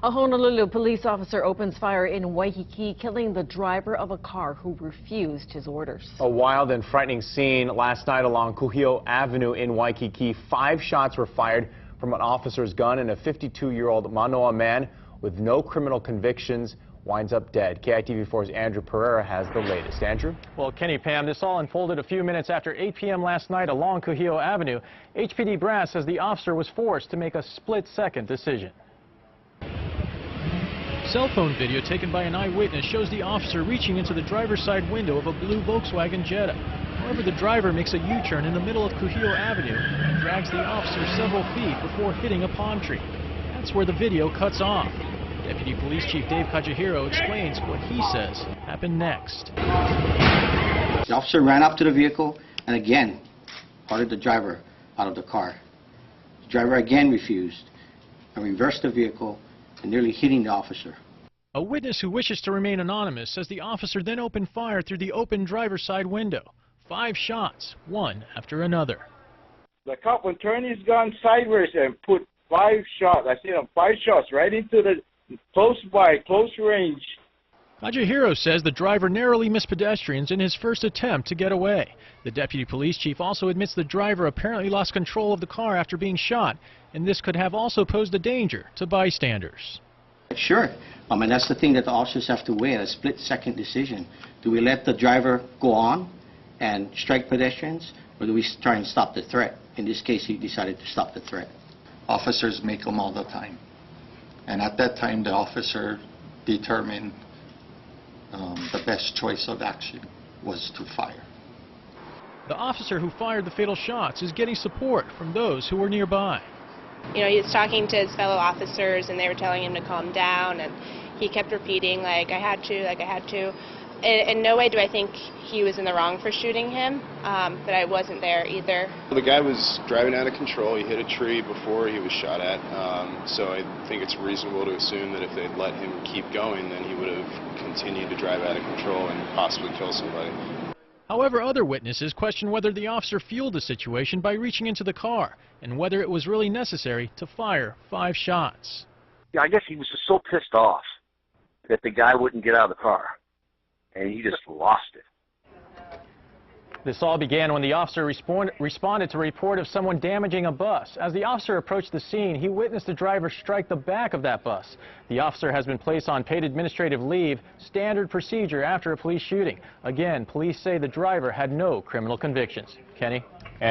A Honolulu police officer opens fire in Waikiki, killing the driver of a car who refused his orders. A wild and frightening scene last night along Kuhio Avenue in Waikiki. 5 shots were fired from an officer's gun, and a 52-year-old Manoa man with no criminal convictions winds up dead. KITV4's Andrew Pereira has the latest. Andrew? Well, Kenny, Pam, this all unfolded a few minutes after 8 p.m. last night along Kuhio Avenue. HPD brass says the officer was forced to make a split-second decision. Cell phone video taken by an eyewitness shows the officer reaching into the driver's side window of a blue Volkswagen Jetta. However, the driver makes a U-turn in the middle of Kuhio Avenue and drags the officer several feet before hitting a palm tree. That's where the video cuts off. Deputy Police Chief Dave Kajihiro explains what he says happened next. The officer ran up to the vehicle and again ordered the driver out of the car. The driver again refused and reversed the vehicle and nearly hitting the officer. A witness who wishes to remain anonymous says the officer then opened fire through the open driver's side window. 5 shots, one after another. The cop would turn his gun sideways and put 5 shots, 5 shots right into the close range. Kajihiro says the driver narrowly missed pedestrians in his first attempt to get away. The deputy police chief also admits the driver apparently lost control of the car after being shot, and this could have also posed a danger to bystanders. Sure. And that's the thing that the officers have to weigh, a split-second decision. Do we let the driver go on and strike pedestrians, or do we try and stop the threat? In this case, he decided to stop the threat. Officers make them all the time. And at that time, the officer determined the best choice of action was to fire. The officer who fired the fatal shots is getting support from those who were nearby. You know, he was talking to his fellow officers and they were telling him to calm down, and he kept repeating, like, I had to. In no way do I think he was in the wrong for shooting him, but I wasn't there either. The guy was driving out of control. He hit a tree before he was shot at, so I think it's reasonable to assume that if they'd let him keep going, then he would have continued to drive out of control and possibly kill somebody. However, other witnesses question whether the officer fueled the situation by reaching into the car and whether it was really necessary to fire 5 shots. Yeah, I guess he was just so pissed off that the guy wouldn't get out of the car, and he just lost it. This all began when the officer responded to a report of someone damaging a bus. As the officer approached the scene, he witnessed the driver strike the back of that bus. The officer has been placed on paid administrative leave, standard procedure after a police shooting. Again, police say the driver had no criminal convictions. Kenny?